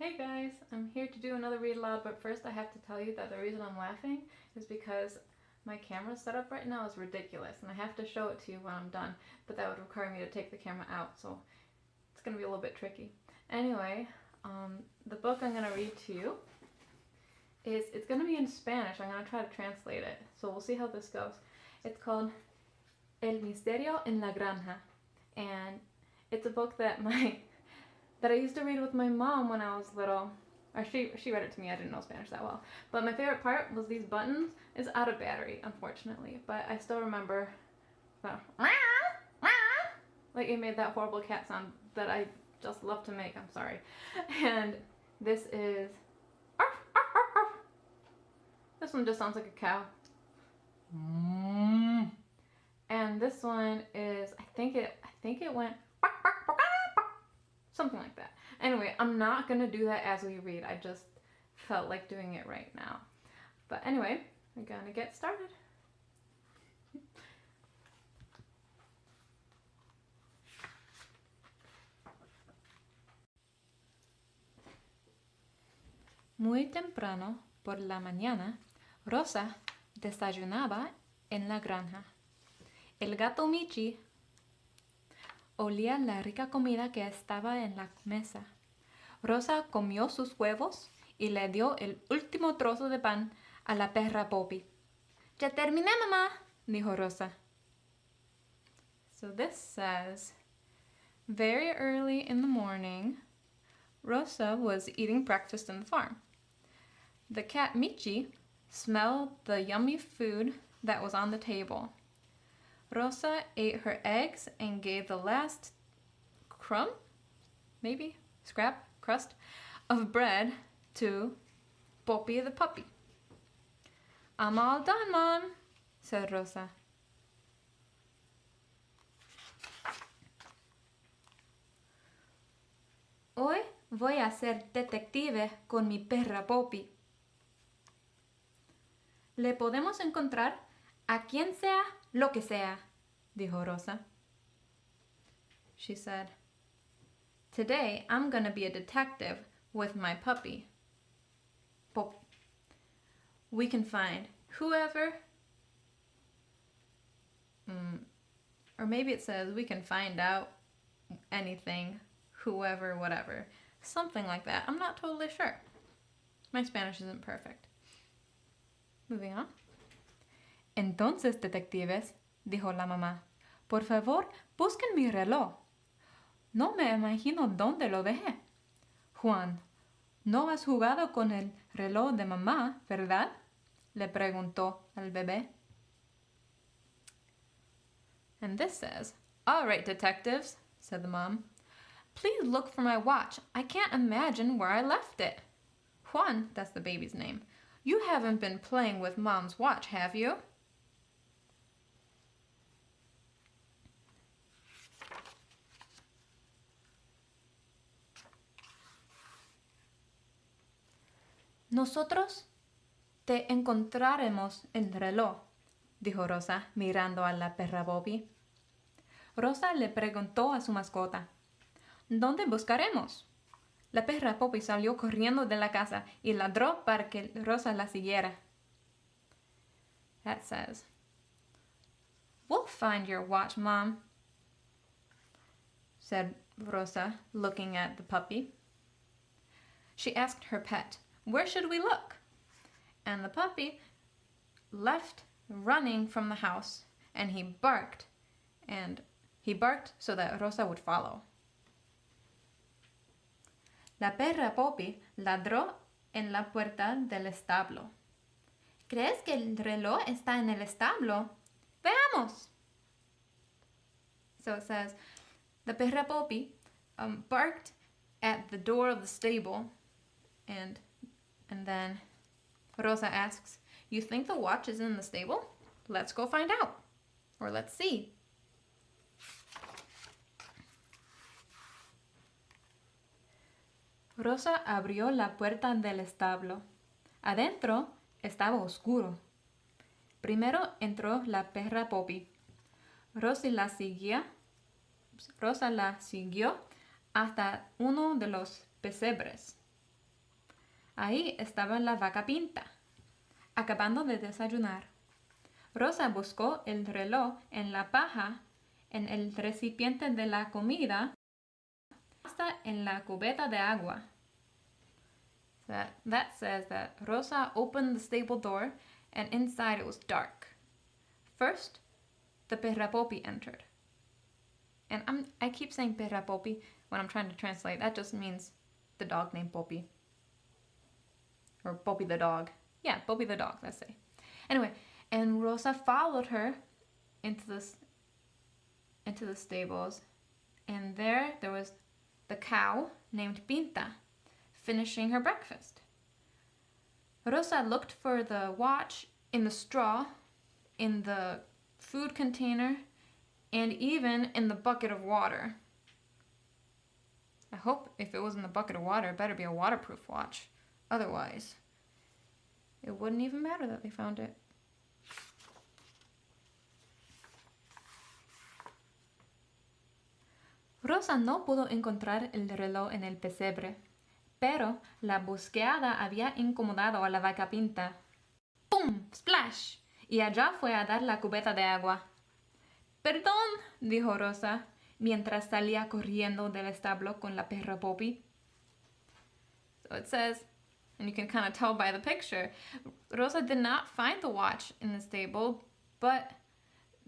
Hey guys, I'm here to do another read aloud, but first I have to tell you that the reason I'm laughing is because my camera setup right now is ridiculous and I have to show it to you when I'm done, but that would require me to take the camera out, so it's going to be a little bit tricky. Anyway, the book I'm going to read to you it's going to be in Spanish. I'm going to try to translate it, so we'll see how this goes. It's called El Misterio en la Granja, and it's a book that I used to read with my mom when I was little. Or she read it to me. I didn't know Spanish that well. But my favorite part was these buttons. It's out of battery, unfortunately. But I still remember like it made that horrible cat sound that I just love to make. I'm sorry. And this is this one just sounds like a cow. And this one is I think it went something like that. Anyway, I'm not going to do that as we read. I just felt like doing it right now. But anyway, we're going to get started. Muy temprano por la mañana, Rosa desayunaba en la granja. El gato Michi olía la rica comida que estaba en la mesa. Rosa comió sus huevos y le dio el último trozo de pan a la perra Poppy. Ya terminé, mamá, dijo Rosa. So this says, very early in the morning, Rosa was eating breakfast in the farm. The cat Michi smelled the yummy food that was on the table. Rosa ate her eggs and gave the last crumb, maybe, scrap, crust, of bread to Poppy the puppy. I'm all done, Mom, said Rosa. Hoy voy a ser detective con mi perra Poppy. Le podemos encontrar a quien sea lo que sea, dijo Rosa. She said, today I'm gonna be a detective with my puppy. Pop. We can find whoever, or maybe it says we can find out anything, whoever, whatever. Something like that. I'm not totally sure. My Spanish isn't perfect. Moving on. Entonces, detectives, dijo la mamá, por favor, busquen mi reloj. No me imagino dónde lo dejé. Juan, ¿no has jugado con el reloj de mamá, verdad? Le preguntó al bebé. And this says, all right, detectives, said the mom. Please look for my watch. I can't imagine where I left it. Juan, that's the baby's name. You haven't been playing with Mom's watch, have you? Nosotros te encontraremos el reloj, dijo Rosa, mirando a la perra Bobby. Rosa le preguntó a su mascota, ¿dónde buscaremos? La perra Poppy salió corriendo de la casa y ladró para que Rosa la siguiera. That says, we'll find your watch, Mom, said Rosa, looking at the puppy. She asked her pet, where should we look? And the puppy left running from the house, and he barked so that Rosa would follow. La perra Poppy ladró en la puerta del establo. ¿Crees que el reloj está en el establo? ¡Veamos! So it says, the perra Poppy barked at the door of the stable, and then Rosa asks, you think the watch is in the stable? Let's go find out. Or let's see. Rosa abrió la puerta del establo. Adentro estaba oscuro. Primero entró la perra Poppy. Rosa la siguió hasta uno de los pesebres. Ahí estaba la vaca Pinta, acabando de desayunar. Rosa buscó el reloj en la paja, en el recipiente de la comida, hasta en la cubeta de agua. That says that Rosa opened the stable door and inside it was dark. First, the Perra Poppy entered. And I keep saying Perra Poppy when I'm trying to translate. That just means the dog named Poppy. Or Poppy the dog. Yeah, Poppy the dog, let's say. Anyway, and Rosa followed her into the stables. And there was the cow named Pinta finishing her breakfast. Rosa looked for the watch in the straw, in the food container, and even in the bucket of water. I hope if it was in the bucket of water, it better be a waterproof watch. Otherwise, it wouldn't even matter that they found it. Rosa no pudo encontrar el reloj en el pesebre, pero la búsqueda había incomodado a la vaca Pinta. ¡Pum! ¡Splash! Y allá fue a dar la cubeta de agua. Perdón, dijo Rosa, mientras salía corriendo del establo con la perra Poppy. So it says, and you can kind of tell by the picture, Rosa did not find the watch in the stable, but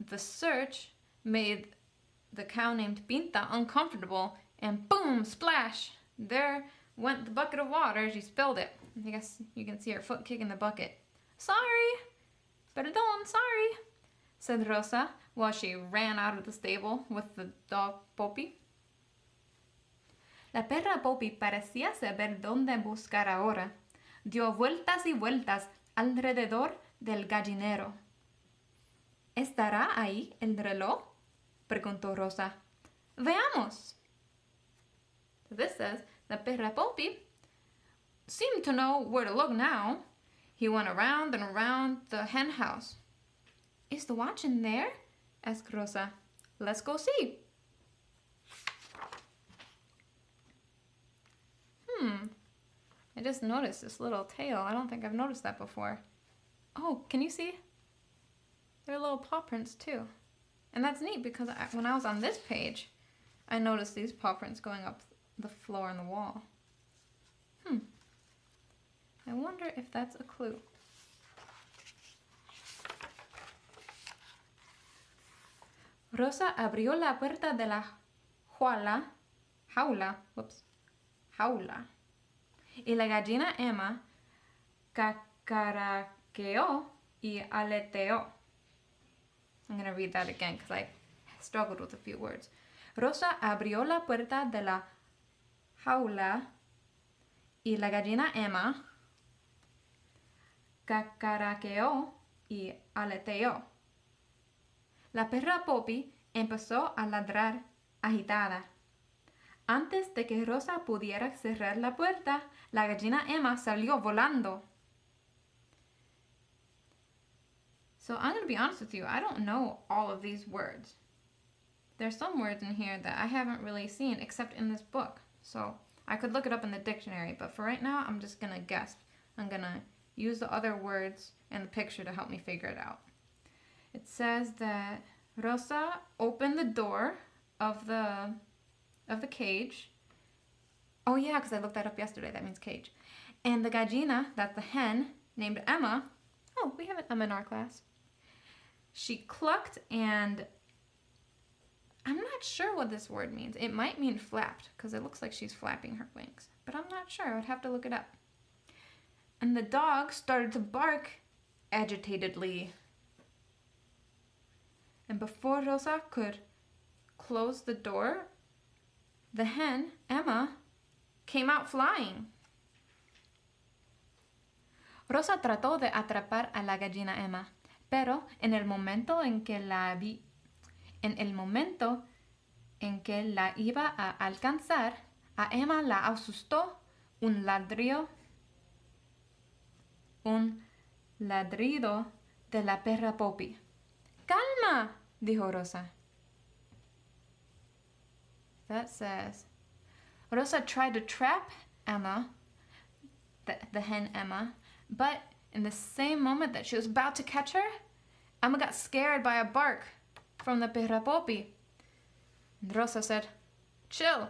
the search made the cow named Pinta uncomfortable, and boom, splash, there went the bucket of water. She spilled it. I guess you can see her foot kicking the bucket. Sorry, perdón, sorry, said Rosa while she ran out of the stable with the dog Poppy. La perra Poppy parecía saber dónde buscar ahora. Dio vueltas y vueltas alrededor del gallinero. ¿Estará ahí el reloj?, preguntó Rosa. Veamos. So this says that Perra Poppy seemed to know where to look now. He went around and around the hen house. Is the watch in there? Asked Rosa. Let's go see. I just noticed this little tail. I don't think I've noticed that before. Oh, can you see? There are little paw prints too. And that's neat because when I was on this page, I noticed these paw prints going up the floor and the wall. I wonder if that's a clue. Rosa abrió la puerta de la jaula, y la gallina Emma cacaraqueó y aleteó. I'm going to read that again because I struggled with a few words. Rosa abrió la puerta de la jaula y la gallina Emma cacaraqueó y aleteó. La perra Poppy empezó a ladrar agitada. Antes de que Rosa pudiera cerrar la puerta, la gallina Emma salió volando. So I'm going to be honest with you, I don't know all of these words. There's some words in here that I haven't really seen except in this book. So I could look it up in the dictionary, but for right now, I'm just going to guess. I'm going to use the other words and the picture to help me figure it out. It says that Rosa opened the door of the cage. Oh yeah, because I looked that up yesterday. That means cage. And the gallina, that's the hen, named Emma. Oh, we have an Emma in our class. She clucked, and I'm not sure what this word means. It might mean flapped, because it looks like she's flapping her wings. But I'm not sure. I would have to look it up. And the dog started to bark agitatedly. And before Rosa could close the door, the hen, Emma, came out flying. Rosa trató de atrapar a la gallina Emma, pero en el momento en que la iba a alcanzar, a Emma la asustó un ladrido de la perra Poppy. ¡Calma!, dijo Rosa. That says, Rosa tried to trap Emma, the hen Emma, but in the same moment that she was about to catch her, Emma got scared by a bark from the perra Poppy. And Rosa said, "Chill."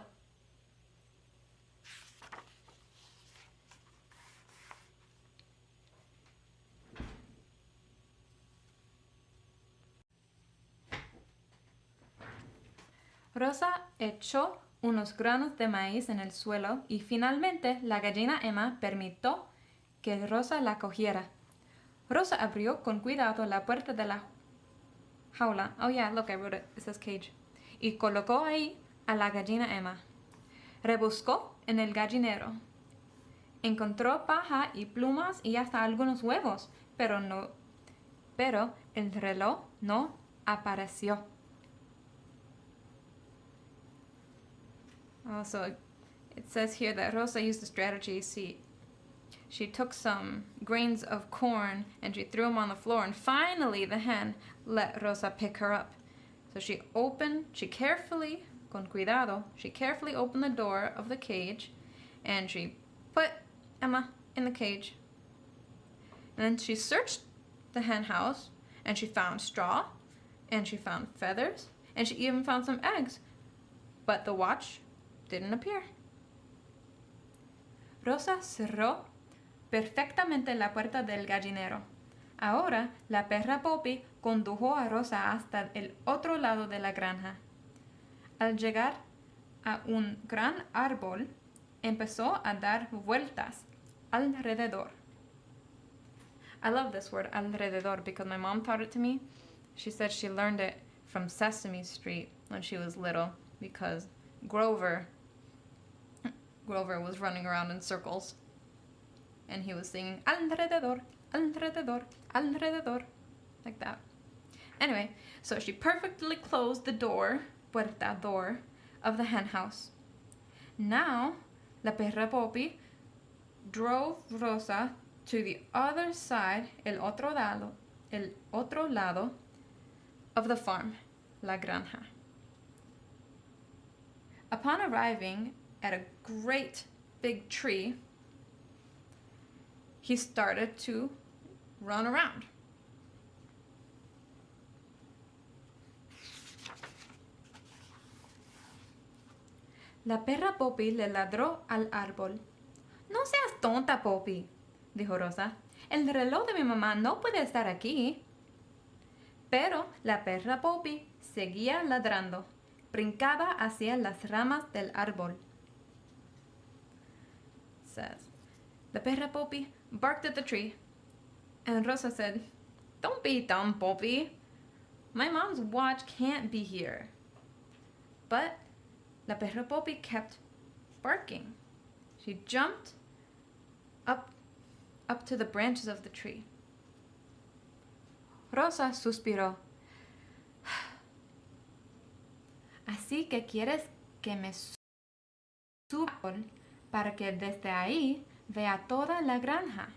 Rosa echó unos granos de maíz en el suelo y finalmente la gallina Emma permitió que Rosa la cogiera. Rosa abrió con cuidado la puerta de la jaula. Oh yeah, look, I wrote it. It says cage. Y colocó ahí a la gallina Emma. Rebuscó en el gallinero. Encontró paja y plumas y hasta algunos huevos, pero el reloj no apareció. Also, it says here that Rosa used a strategy. She took some grains of corn and she threw them on the floor, and finally the hen let Rosa pick her up. So she carefully, con cuidado, she carefully opened the door of the cage and she put Emma in the cage. And then she searched the hen house and she found straw and she found feathers and she even found some eggs. But the watch didn't appear. Rosa cerró perfectamente la puerta del gallinero. Ahora la perra Poppy condujo a Rosa hasta el otro lado de la granja. Al llegar a un gran árbol, empezó a dar vueltas alrededor. I love this word, alrededor, because my mom taught it to me. She said she learned it from Sesame Street when she was little, because Grover was running around in circles. And he was singing alrededor, alrededor, alrededor, like that. Anyway, so she perfectly closed the door of the hen house. Now, la perra Poppy drove Rosa to the other side, el otro lado of the farm, la granja. Upon arriving at a great big tree, he started to run around. La perra Poppy le ladró al árbol. No seas tonta, Poppy, dijo Rosa. El reloj de mi mamá no puede estar aquí. Pero la perra Poppy seguía ladrando. Brincaba hacia las ramas del árbol. Says, the perra Poppy barked at the tree, and Rosa said, "Don't be dumb, Poppy. My mom's watch can't be here." But la perra Poppy kept barking. She jumped up to the branches of the tree. Rosa suspiró. Así que quieres que me suba para que desde ahí vea toda la granja,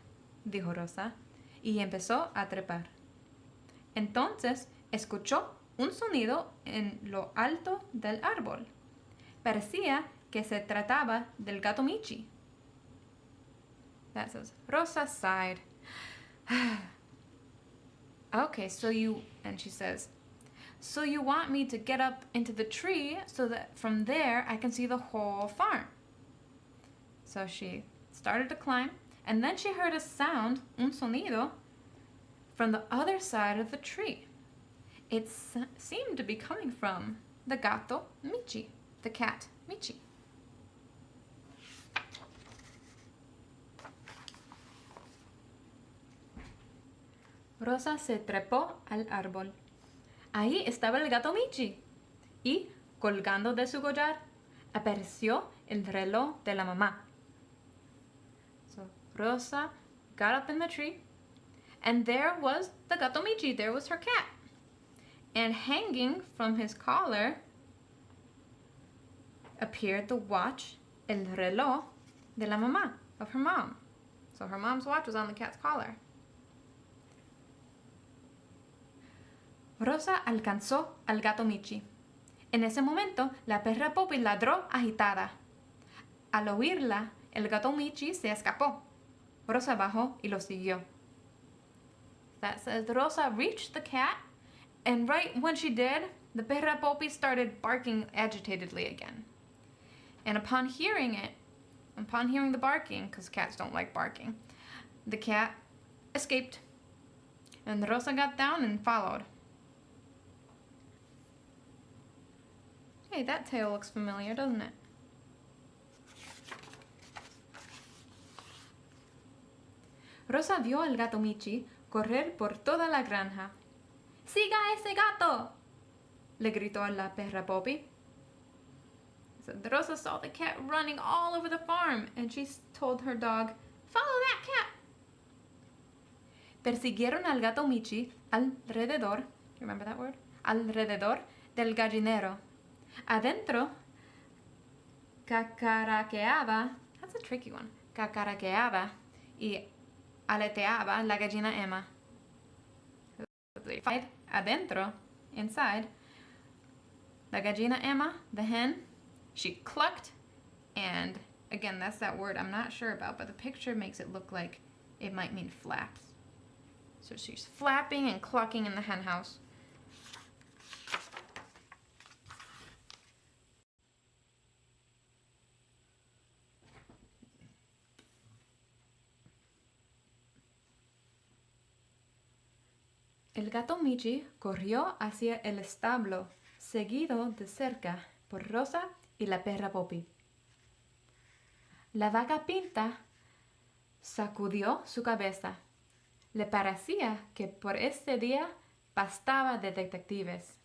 dijo Rosa, y empezó a trepar. Entonces escuchó un sonido en lo alto del árbol. Parecía que se trataba del gato Michi. That says, Rosa sighed. Okay, and she says, "So you want me to get up into the tree so that from there I can see the whole farm?" So she started to climb, and then she heard a sound, un sonido, from the other side of the tree. It seemed to be coming from the gato Michi, the cat Michi. Rosa se trepó al árbol. Ahí estaba el gato Michi. Y, colgando de su collar, apareció el reloj de la mamá. So Rosa got up in the tree, and there was the gato Michi. There was her cat. And hanging from his collar appeared the watch, el reloj de la mamá, of her mom. So her mom's watch was on the cat's collar. Rosa alcanzó al gato Michi. En ese momento, la perra Poppy ladró agitada. Al oírla, el gato Michi se escapó. Rosa bajó y lo siguió. That says Rosa reached the cat, and right when she did, the perra Poppy started barking agitatedly again. And upon hearing the barking, because cats don't like barking, the cat escaped. And Rosa got down and followed. Hey, that tail looks familiar, doesn't it? Rosa vio al gato Michi correr por toda la granja. ¡Siga ese gato!, le gritó a la perra Poppy. So Rosa saw the cat running all over the farm, and she told her dog, "Follow that cat!" Persiguieron al gato Michi alrededor, remember that word? Alrededor del gallinero. Adentro cacaraqueaba, that's a tricky one, cacaraqueaba y aleteaba la gallina Emma. Adentro, inside, la gallina Emma, the hen, she clucked, and again, that's that word I'm not sure about, but the picture makes it look like it might mean flaps. So she's flapping and clucking in the hen house. El gato Michi corrió hacia el establo, seguido de cerca por Rosa y la perra Poppy. La vaca Pinta sacudió su cabeza. Le parecía que por este día bastaba de detectives.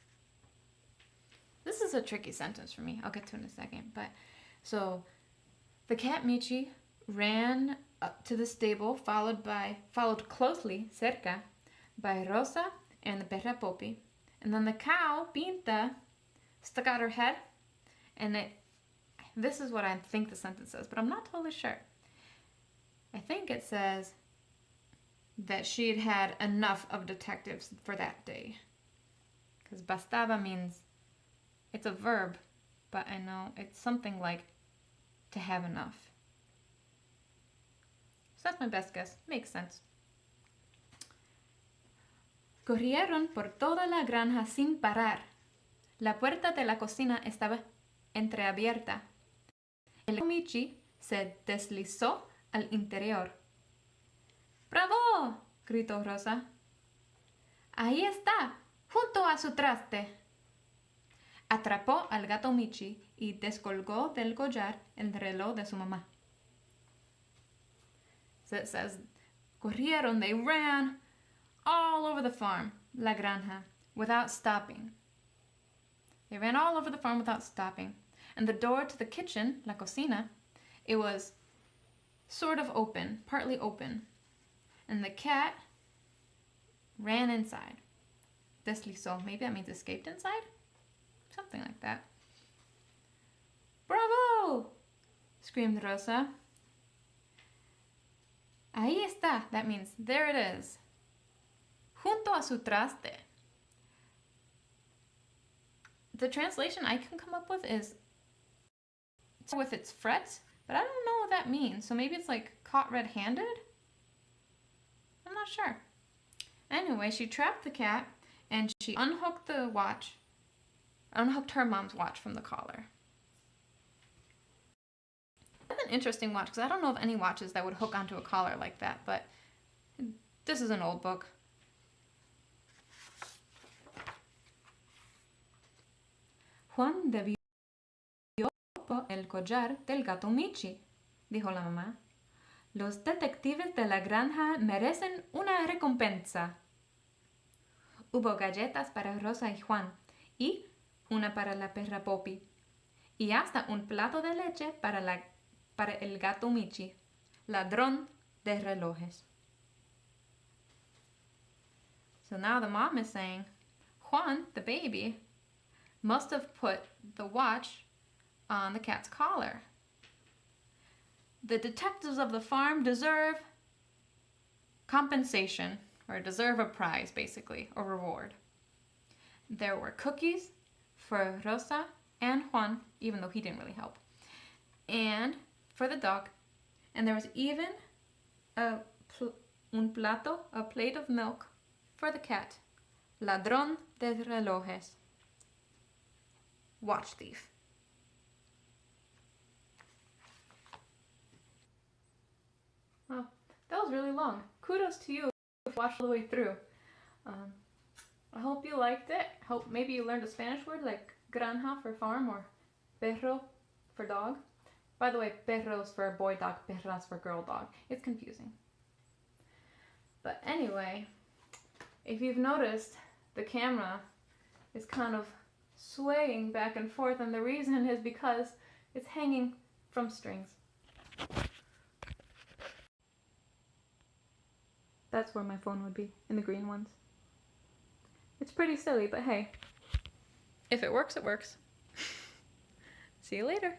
This is a tricky sentence for me. I'll get to it in a second. So the cat Michi ran up to the stable, followed closely, cerca, by Rosa and the perra Poppy. And then the cow, Pinta, stuck out her head, and this is what I think the sentence says, but I'm not totally sure. I think it says that she'd had enough of detectives for that day. Because bastaba means, it's a verb, but I know it's something like to have enough. So that's my best guess. Makes sense. Corrieron por toda la granja sin parar. La puerta de la cocina estaba entreabierta. El Michi se deslizó al interior. ¡Bravo!, gritó Rosa. Ahí está, junto a su traste. Atrapó al gato Michi y descolgó del collar el reloj de su mamá. So it says, corrieron, they ran all over the farm, la granja, without stopping. They ran all over the farm without stopping. And the door to the kitchen, la cocina, it was sort of open, partly open. And the cat ran inside. Deslizó, maybe that means escaped inside? Something like that. Bravo! Screamed Rosa. Ahí está, that means there it is. Junto a su traste. The translation I can come up with is with its frets, but I don't know what that means. So maybe it's like caught red-handed? I'm not sure. Anyway, she trapped the cat and she unhooked her mom's watch from the collar. That's an interesting watch because I don't know of any watches that would hook onto a collar like that, but this is an old book. Juan debió el collar del gato Michi, dijo la mamá. Los detectives de la granja merecen una recompensa. Hubo galletas para Rosa y Juan, y una para la perra Poppy, y hasta un plato de leche para el gato Michi, ladrón de relojes. So now the mom is saying, Juan, the baby, must have put the watch on the cat's collar. The detectives of the farm deserve compensation, or deserve a prize, basically, a reward. There were cookies for Rosa and Juan, even though he didn't really help, and for the dog. And there was even Un plato, a plate of milk for the cat. Ladrón de relojes. Watch thief. Wow, that was really long. Kudos to you if you watched all the way through. I hope you liked it. Hope maybe you learned a Spanish word like granja for farm or perro for dog. By the way, perro's for boy dog, perras for girl dog. It's confusing. But anyway, if you've noticed, the camera is kind of swaying back and forth, and the reason is because it's hanging from strings. That's where my phone would be, in the green ones. It's pretty silly, but hey, if it works, it works. See you later.